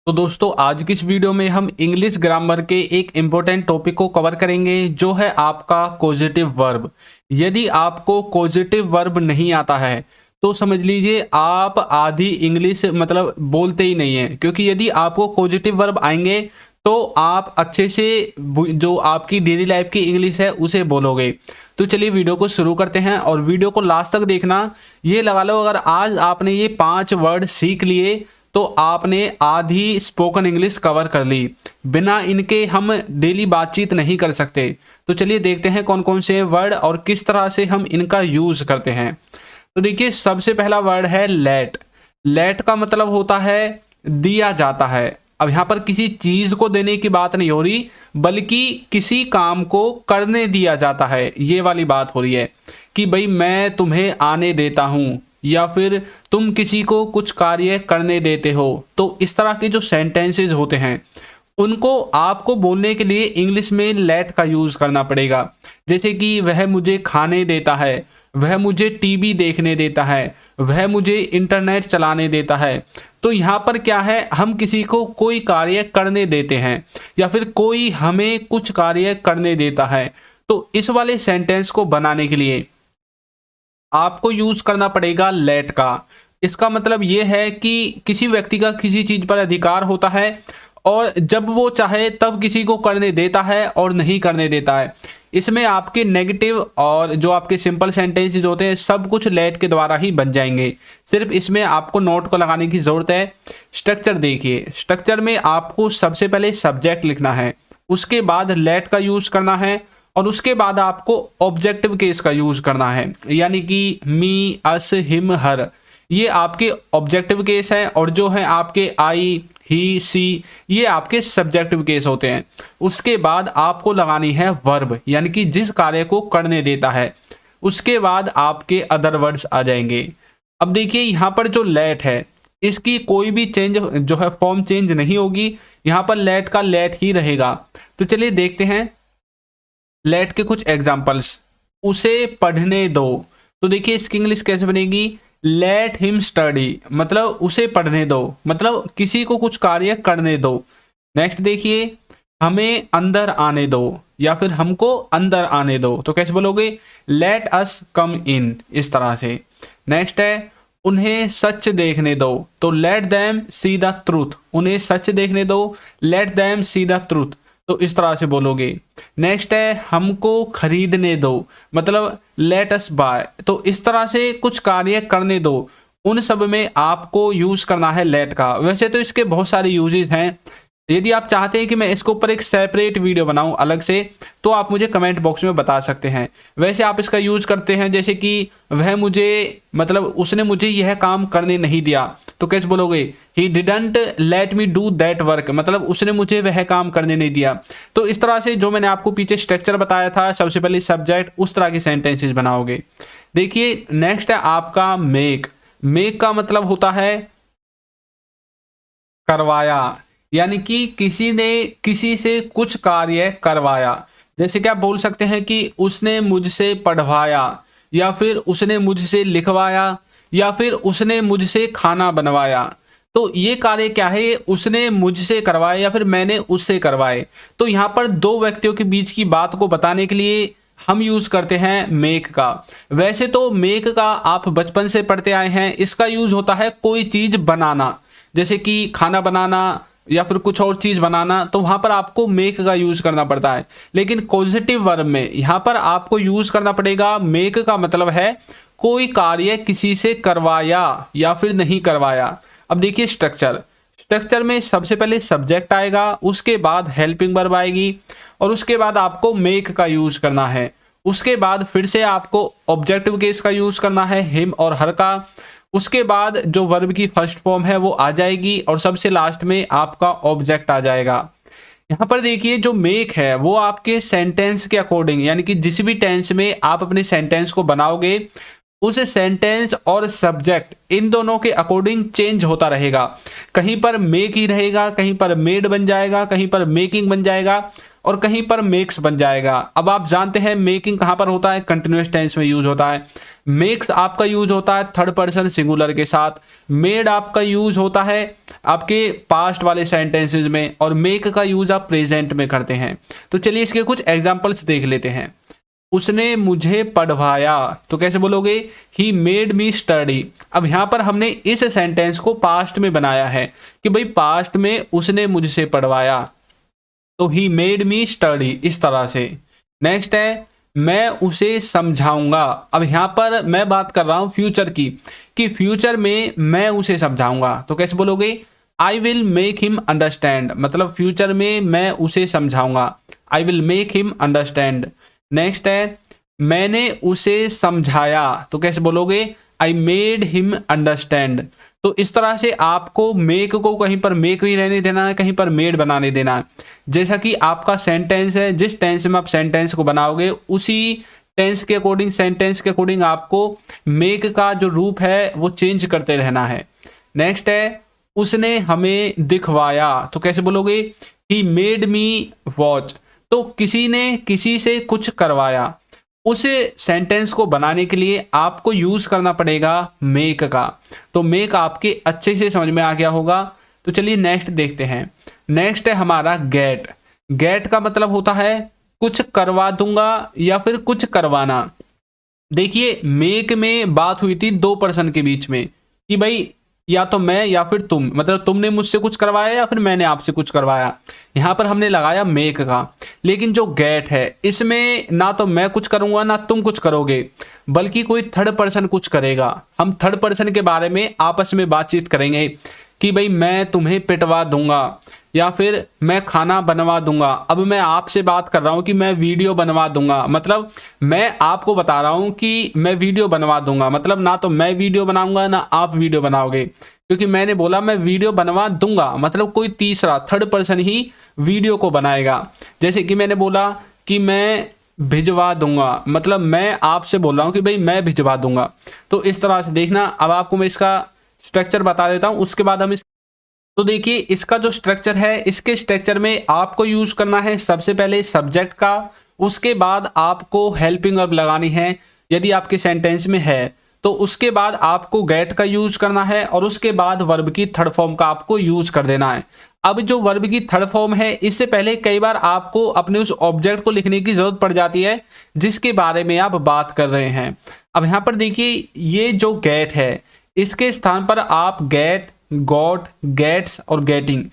तो दोस्तों आज की इस वीडियो में हम इंग्लिश ग्रामर के एक इम्पोर्टेंट टॉपिक को कवर करेंगे जो है आपका कोजेटिव वर्ब। यदि आपको कोजेटिव वर्ब नहीं आता है तो समझ लीजिए आप आधी इंग्लिश मतलब बोलते ही नहीं है, क्योंकि यदि आपको कोजेटिव वर्ब आएंगे तो आप अच्छे से जो आपकी डेली लाइफ की इंग्लिश है उसे बोलोगे। तो चलिए वीडियो को शुरू करते हैं और वीडियो को लास्ट तक देखना। ये लगा लो अगर आज आपने ये 5 वर्ड सीख लिए तो आपने आधी स्पोकन इंग्लिश कवर कर ली। बिना इनके हम डेली बातचीत नहीं कर सकते। तो चलिए देखते हैं कौन कौन से वर्ड और किस तरह से हम इनका यूज करते हैं। तो देखिए सबसे पहला वर्ड है लेट। लेट का मतलब होता है दिया जाता है। अब यहाँ पर किसी चीज को देने की बात नहीं हो रही, बल्कि किसी काम को करने दिया जाता है, ये वाली बात हो रही है कि भाई मैं तुम्हें आने देता हूं या फिर तुम किसी को कुछ कार्य करने देते हो। तो इस तरह के जो सेंटेंसेस होते हैं उनको आपको बोलने के लिए इंग्लिश में लेट का यूज करना पड़ेगा। जैसे कि वह मुझे खाने देता है, वह मुझे टीवी देखने देता है, वह मुझे इंटरनेट चलाने देता है। तो यहाँ पर क्या है, हम किसी को कोई कार्य करने देते हैं या फिर कोई हमें कुछ कार्य करने देता है। तो इस वाले सेंटेंस को बनाने के लिए आपको यूज करना पड़ेगा लेट का। इसका मतलब यह है कि किसी व्यक्ति का किसी चीज पर अधिकार होता है और जब वो चाहे तब किसी को करने देता है और नहीं करने देता है। इसमें आपके नेगेटिव और जो आपके सिंपल सेंटेंसेस होते हैं सब कुछ लेट के द्वारा ही बन जाएंगे। सिर्फ इसमें आपको नोट को लगाने की जरूरत है। स्ट्रक्चर देखिए, स्ट्रक्चर में आपको सबसे पहले सब्जेक्ट लिखना है, उसके बाद लेट का यूज करना है और उसके बाद आपको ऑब्जेक्टिव केस का यूज करना है, यानी कि मी, अस, हिम, हर, ये आपके ऑब्जेक्टिव केस है और जो है आपके आई, ही, सी, ये आपके सब्जेक्टिव केस होते हैं। उसके बाद आपको लगानी है वर्ब, यानी कि जिस कार्य को करने देता है। उसके बाद आपके अदर वर्ड्स आ जाएंगे। अब देखिए यहाँ पर जो लेट है इसकी कोई भी चेंज जो है फॉर्म चेंज नहीं होगी, यहाँ पर लेट का लेट ही रहेगा। तो चलिए देखते हैं लेट के कुछ एग्जाम्पल्स। उसे पढ़ने दो, तो देखिए इसकी इंग्लिश कैसे बनेगी, लेट हिम स्टडी, मतलब उसे पढ़ने दो, मतलब किसी को कुछ कार्य करने दो। नेक्स्ट देखिए, हमें अंदर आने दो या फिर हमको अंदर आने दो, तो कैसे बोलोगे, लेट अस कम इन, इस तरह से। नेक्स्ट है उन्हें सच देखने दो, तो let them see the truth, उन्हें सच देखने दो, let them see the truth, तो इस तरह से बोलोगे। नेक्स्ट है हमको खरीदने दो, मतलब लेट अस बाय, तो इस तरह से कुछ कार्य करने दो। उन सब में आपको यूज करना है लेट का। वैसे तो इसके बहुत सारे यूजेस हैं। यदि आप चाहते हैं कि मैं इसके ऊपर एक सेपरेट वीडियो बनाऊं अलग से, तो आप मुझे कमेंट बॉक्स में बता सकते हैं। वैसे आप इसका यूज करते हैं जैसे कि वह मुझे, मतलब उसने मुझे यह काम करने नहीं दिया, तो कैसे बोलोगे, he didn't let me do that work, मतलब उसने मुझे वह काम करने नहीं दिया। तो इस तरह से जो मैंने आपको पीछे स्ट्रक्चर बताया था, सबसे पहले सब्जेक्ट, उस तरह के सेंटेंसेस बनाओगे। देखिए नेक्स्ट है आपका मेक। मेक का मतलब होता है करवाया, यानी कि किसी ने किसी से कुछ कार्य करवाया। जैसे कि आप बोल सकते हैं कि उसने मुझसे पढ़वाया या फिर उसने मुझसे लिखवाया या फिर उसने मुझसे खाना बनवाया। तो ये कार्य क्या है, ये उसने मुझसे करवाए या फिर मैंने उससे करवाए। तो यहाँ पर दो व्यक्तियों के बीच की बात को बताने के लिए हम यूज करते हैं मेक का। वैसे तो मेक का आप बचपन से पढ़ते आए हैं, इसका यूज होता है कोई चीज बनाना, जैसे कि खाना बनाना या फिर कुछ और चीज बनाना, तो वहां पर आपको मेक का यूज करना पड़ता है। लेकिन पॉजिटिव वर्ब में यहाँ पर आपको यूज करना पड़ेगा मेक का मतलब है कोई कार्य किसी से करवाया या फिर नहीं करवाया। अब देखिए स्ट्रक्चर, स्ट्रक्चर में सबसे पहले सब्जेक्ट आएगा, उसके बाद हेल्पिंग वर्ब आएगी और उसके बाद आपको मेक का यूज करना है। उसके बाद फिर से आपको ऑब्जेक्टिव केस का यूज करना है, हिम और हर का। उसके बाद जो वर्ब की फर्स्ट फॉर्म है वो आ जाएगी और सबसे लास्ट में आपका ऑब्जेक्ट आ जाएगा। यहाँ पर देखिए जो मेक है वो आपके सेंटेंस के अकॉर्डिंग, यानी कि जिस भी टेंस में आप अपने सेंटेंस को बनाओगे उस सेंटेंस और सब्जेक्ट इन दोनों के अकॉर्डिंग चेंज होता रहेगा। कहीं पर मेक ही रहेगा, कहीं पर मेड बन जाएगा, कहीं पर मेकिंग बन जाएगा और कहीं पर मेक्स बन जाएगा। अब आप जानते हैं मेकिंग कहाँ पर होता है, कंटिन्यूअस टेंस में यूज होता है। मेक्स आपका यूज होता है थर्ड पर्सन सिंगुलर के साथ, मेड आपका यूज होता है आपके पास्ट वाले सेंटेंसेस में, और मेक का यूज आप प्रेजेंट में करते हैं। तो चलिए इसके कुछ एग्जांपल्स देख लेते हैं। उसने मुझे पढ़वाया, तो कैसे बोलोगे? He made me study. अब यहाँ पर हमने इस सेंटेंस को पास्ट में बनाया है कि भाई पास्ट में उसने मुझसे पढ़वाया, तो ही मेड मी स्टडी, इस तरह से। नेक्स्ट है मैं उसे समझाऊंगा। अब यहाँ पर मैं बात कर रहा हूँ फ्यूचर की, कि फ्यूचर में मैं उसे समझाऊंगा, तो कैसे बोलोगे? I will make him understand, मतलब फ्यूचर में मैं उसे समझाऊंगा, I will make him understand. Next है मैंने उसे समझाया, तो कैसे बोलोगे? I made him understand. तो इस तरह से आपको मेक को कहीं पर मेक ही रहने देना है, कहीं पर मेड बनाने देना है। जैसा कि आपका सेंटेंस है, जिस टेंस में आप सेंटेंस को बनाओगे उसी टेंस के अकॉर्डिंग, सेंटेंस के अकॉर्डिंग आपको मेक का जो रूप है वो चेंज करते रहना है। नेक्स्ट है उसने हमें दिखवाया, तो कैसे बोलोगे? He made me watch. तो किसी ने किसी से कुछ करवाया, उस सेंटेंस को बनाने के लिए आपको यूज करना पड़ेगा मेक का। तो मेक आपके अच्छे से समझ में आ गया होगा। तो चलिए नेक्स्ट देखते हैं। नेक्स्ट है हमारा गेट। गेट का मतलब होता है कुछ करवा दूंगा या फिर कुछ करवाना। देखिए मेक में बात हुई थी दो पर्सन के बीच में कि भाई या तो मैं या फिर तुम, मतलब तुमने मुझसे कुछ करवाया या फिर मैंने आपसे कुछ करवाया। यहां पर हमने लगाया मेक का। लेकिन जो गेट है इसमें ना तो मैं कुछ करूंगा ना तुम कुछ करोगे, बल्कि कोई थर्ड पर्सन कुछ करेगा। हम थर्ड पर्सन के बारे में आपस में बातचीत करेंगे कि भाई मैं तुम्हें पिटवा दूंगा या फिर मैं खाना बनवा दूंगा। अब मैं आपसे बात कर रहा हूं कि मैं वीडियो बनवा दूंगा, मतलब मैं आपको बता रहा हूं कि मैं वीडियो बनवा दूंगा, मतलब ना तो मैं वीडियो बनाऊंगा ना आप वीडियो बनाओगे, क्योंकि मैंने बोला मैं वीडियो बनवा दूंगा, मतलब कोई तीसरा थर्ड पर्सन ही वीडियो को बनाएगा। जैसे कि मैंने बोला कि मैं भिजवा दूंगा, मतलब मैं आपसे बोल रहा हूं कि भाई मैं भिजवा दूंगा। तो इस तरह से देखना। अब आपको मैं इसका स्ट्रक्चर बता देता हूं, उसके बाद हम तो देखिए इसका जो स्ट्रक्चर है, इसके स्ट्रक्चर में आपको यूज करना है सबसे पहले सब्जेक्ट का, उसके बाद आपको हेल्पिंग वर्ब लगानी है यदि आपके सेंटेंस में है, तो उसके बाद आपको गेट का यूज करना है, और उसके बाद वर्ब की थर्ड फॉर्म का आपको यूज कर देना है। अब जो वर्ब की थर्ड फॉर्म है, इससे पहले कई बार आपको अपने उस ऑब्जेक्ट को लिखने की जरूरत पड़ जाती है जिसके बारे में आप बात कर रहे हैं। अब यहाँ पर देखिए ये जो गेट है, इसके स्थान पर आप गेट, गॉट, गेट्स और गेटिंग,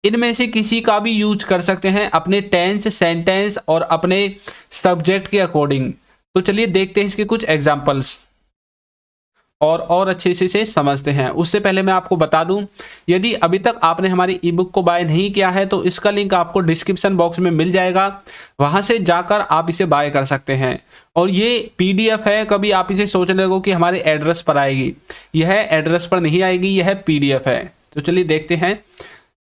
इनमें से किसी का भी यूज कर सकते हैं अपने टेंस, सेंटेंस और अपने सब्जेक्ट के अकॉर्डिंग। तो चलिए देखते हैं इसके कुछ एग्जांपल्स और अच्छे से समझते हैं। उससे पहले मैं आपको बता दूं, यदि अभी तक आपने हमारी ई बुक को बाय नहीं किया है तो इसका लिंक आपको डिस्क्रिप्शन बॉक्स में मिल जाएगा, वहां से जाकर आप इसे बाय कर सकते हैं। और ये पीडीएफ है, कभी आप इसे सोचने लगो कि हमारे एड्रेस पर आएगी, यह एड्रेस पर नहीं आएगी, यह पीडीएफ है। तो चलिए देखते हैं।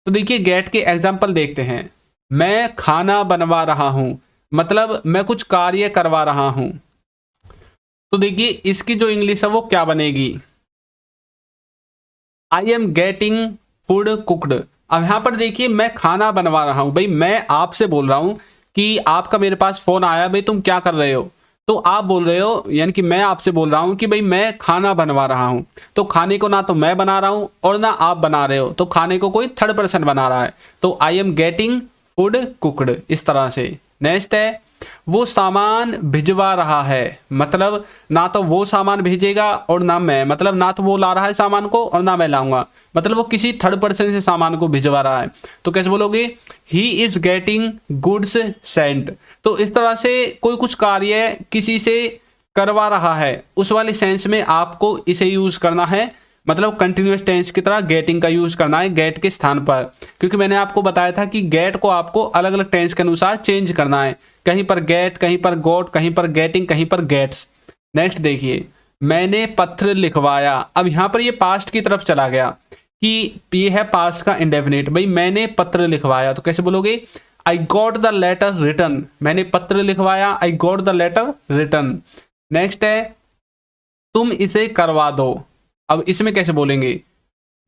तो देखिए गेट के एग्जाम्पल देखते हैं। मैं खाना बनवा रहा हूं, मतलब मैं कुछ कार्य करवा रहा हूं। तो देखिए इसकी जो इंग्लिश है वो क्या बनेगी? I am getting food cooked. अब यहां पर देखिए मैं खाना बनवा रहा हूं, भाई मैं आपसे बोल रहा हूं कि आपका मेरे पास फोन आया, भाई तुम क्या कर रहे हो, तो आप बोल रहे हो, यानी कि मैं आपसे बोल रहा हूं कि भाई मैं खाना बनवा रहा हूं। तो खाने को ना तो मैं बना रहा हूं और ना आप बना रहे हो, तो खाने को कोई थर्ड पर्सन बना रहा है। तो I am getting food cooked, इस तरह से। नेक्स्ट है वो सामान भिजवा रहा है, मतलब ना तो वो सामान भेजेगा और ना मैं, मतलब ना तो वो ला रहा है सामान को और ना मैं लाऊंगा, मतलब वो किसी थर्ड पर्सन से सामान को भिजवा रहा है। तो कैसे बोलोगे? He is getting goods Saint. तो इस तरह से कोई कुछ कार्य किसी से करवा रहा है, उस वाले सेंस में आपको इसे यूज करना है, मतलब कंटिन्यूअस टेंस की तरह गेटिंग का यूज करना है गेट के स्थान पर, क्योंकि मैंने आपको बताया था कि गेट को आपको अलग अलग टेंस के अनुसार चेंज करना है, कहीं पर गेट, कहीं पर गोट, कहीं पर गेटिंग, कहीं पर गेट्स। नेक्स्ट देखिए मैंने पत्र लिखवाया। अब यहां पर ये पास्ट की तरफ चला गया कि ये है पास्ट का इंडेफिनिट, भाई मैंने पत्र लिखवाया, तो कैसे बोलोगे? I got the letter written, मैंने पत्र लिखवाया, I got the letter written. Next है तुम इसे करवा दो। अब इसमें कैसे बोलेंगे?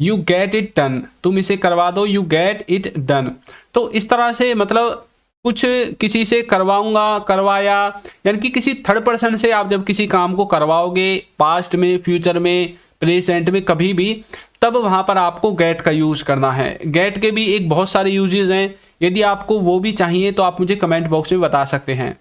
यू गेट इट डन, तुम इसे करवा दो, यू गेट इट डन। तो इस तरह से मतलब कुछ किसी से करवाया, यानी कि किसी थर्ड पर्सन से आप जब किसी काम को करवाओगे पास्ट में, फ्यूचर में, प्रेजेंट में, कभी भी, तब वहाँ पर आपको गेट का यूज़ करना है। गेट के भी एक बहुत सारे यूजेस हैं, यदि आपको वो भी चाहिए तो आप मुझे कमेंट बॉक्स में बता सकते हैं।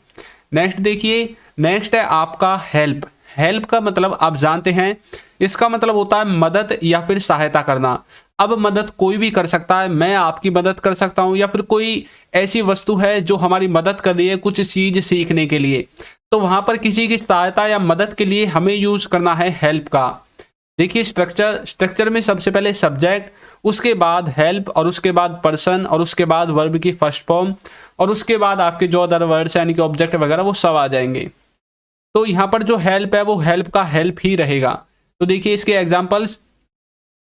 नेक्स्ट देखिए, नेक्स्ट है आपका हेल्प। हेल्प का मतलब आप जानते हैं, इसका मतलब होता है मदद या फिर सहायता करना। अब मदद कोई भी कर सकता है, मैं आपकी मदद कर सकता हूँ, या फिर कोई ऐसी वस्तु है जो हमारी मदद कर रही है कुछ चीज़ सीखने के लिए, तो वहाँ पर किसी की सहायता या मदद के लिए हमें यूज़ करना है हेल्प का। देखिए स्ट्रक्चर में सबसे पहले सब्जेक्ट, उसके बाद हेल्प, और उसके बाद पर्सन, और उसके बाद वर्ब की फर्स्ट फॉर्म, और उसके बाद आपके जो अदर वर्ड्स यानी कि ऑब्जेक्ट वगैरह वो सब आ जाएंगे। तो यहाँ पर जो हेल्प है वो हेल्प का हेल्प ही रहेगा। तो देखिए इसके एग्जांपल्स,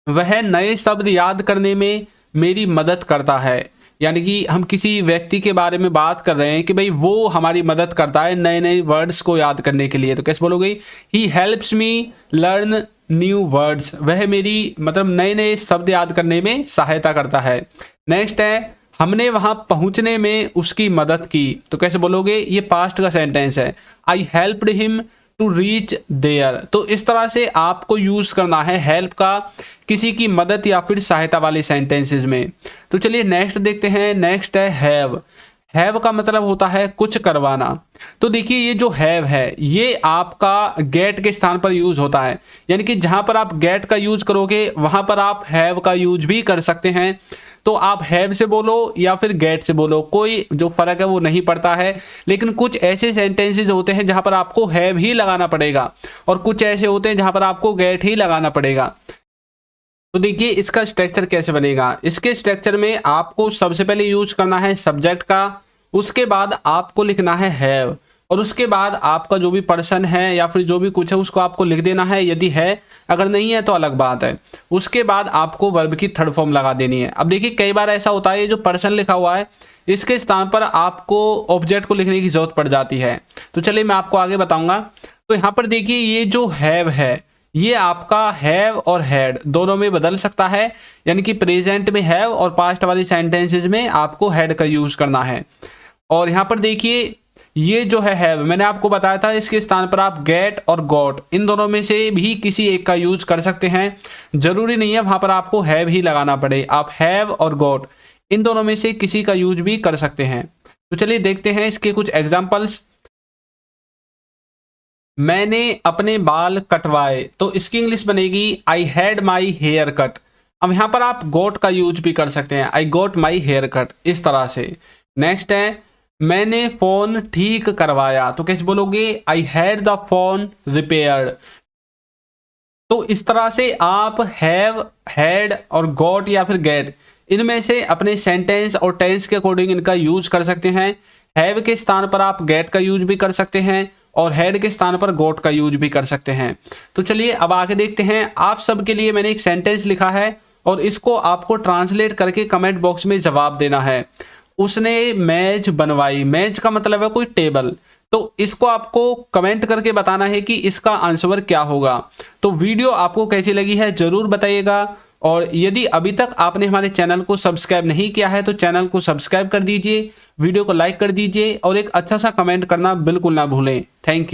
वह नए शब्द याद करने में मेरी मदद करता है, यानी कि हम किसी व्यक्ति के बारे में बात कर रहे हैं कि भाई वो हमारी मदद करता है नए नए वर्ड्स को याद करने के लिए, तो कैसे बोलोगे, he helps me learn new words, वह मेरी मतलब नए नए शब्द याद करने में सहायता करता है। नेक्स्ट है, हमने वहां पहुंचने में उसकी मदद की, तो कैसे बोलोगे, ये पास्ट का सेंटेंस है, I helped him to reach there. तो इस तरह से आपको यूज करना है हेल्प का किसी की मदद या फिर सहायता वाले सेंटेंसेस में। तो चलिए नेक्स्ट देखते हैं। नेक्स्ट है हैव। हैव का मतलब होता है कुछ करवाना। तो देखिए ये जो हैव है ये आपका गेट के स्थान पर यूज होता है, यानी कि जहां पर आप गेट का यूज करोगे वहां पर आप हैव का यूज भी कर सकते हैं। तो आप हैव से बोलो या फिर गेट से बोलो, कोई जो फर्क है वो नहीं पड़ता है। लेकिन कुछ ऐसे सेंटेंसेस होते हैं जहां पर आपको हैव ही लगाना पड़ेगा, और कुछ ऐसे होते हैं जहां पर आपको गेट ही लगाना पड़ेगा। तो देखिए इसका स्ट्रक्चर कैसे बनेगा। इसके स्ट्रक्चर में आपको सबसे पहले यूज करना है सब्जेक्ट का, उसके बाद आपको लिखना है हैव, और उसके बाद आपका जो भी पर्सन है या फिर जो भी कुछ है उसको आपको लिख देना है यदि है, अगर नहीं है तो अलग बात है। उसके बाद आपको वर्ब की थर्ड फॉर्म लगा देनी है। अब देखिए कई बार ऐसा होता है ये जो पर्सन लिखा हुआ है इसके स्थान पर आपको ऑब्जेक्ट को लिखने की जरूरत पड़ जाती है। तो चलिए मैं आपको आगे बताऊंगा। तो यहाँ पर देखिए ये जो हैव है ये आपका हैव और हैड दोनों में बदल सकता है, यानी कि प्रेजेंट में हैव और पास्ट वाली सेंटेंसेज में आपको हैड का यूज करना है। और यहाँ पर देखिए ये जो है हैव, मैंने आपको बताया था इसके स्थान पर आप गेट और गॉट इन दोनों में से भी किसी एक का यूज कर सकते हैं। जरूरी नहीं है वहां पर आपको हैव ही लगाना पड़े, आप हैव और गॉट इन दोनों में से किसी का यूज भी कर सकते हैं। तो चलिए देखते हैं इसके कुछ एग्जांपल्स। मैंने अपने बाल कटवाए, तो इसकी इंग्लिश बनेगी I had my hair cut. अब यहाँ पर आप गोट का यूज भी कर सकते हैं, आई गोट माई हेयर कट, इस तरह से। नेक्स्ट है मैंने फोन ठीक करवाया, तो कैसे बोलोगे, I had the phone repaired. तो इस तरह से आप हैव, हैड और गॉट या फिर गेट इनमें से अपने सेंटेंस और टेंस के अकॉर्डिंग इनका यूज कर सकते हैं। हैव के स्थान पर आप गेट का यूज भी कर सकते हैं और हैड के स्थान पर गॉट का यूज भी कर सकते हैं। तो चलिए अब आगे देखते हैं। आप सबके लिए मैंने एक सेंटेंस लिखा है और इसको आपको ट्रांसलेट करके कमेंट बॉक्स में जवाब देना है। उसने मेज बनवाई, मेज का मतलब है कोई टेबल, तो इसको आपको कमेंट करके बताना है कि इसका आंसर क्या होगा। तो वीडियो आपको कैसी लगी है जरूर बताइएगा, और यदि अभी तक आपने हमारे चैनल को सब्सक्राइब नहीं किया है तो चैनल को सब्सक्राइब कर दीजिए, वीडियो को लाइक कर दीजिए और एक अच्छा सा कमेंट करना बिल्कुल ना भूलें। Thank you.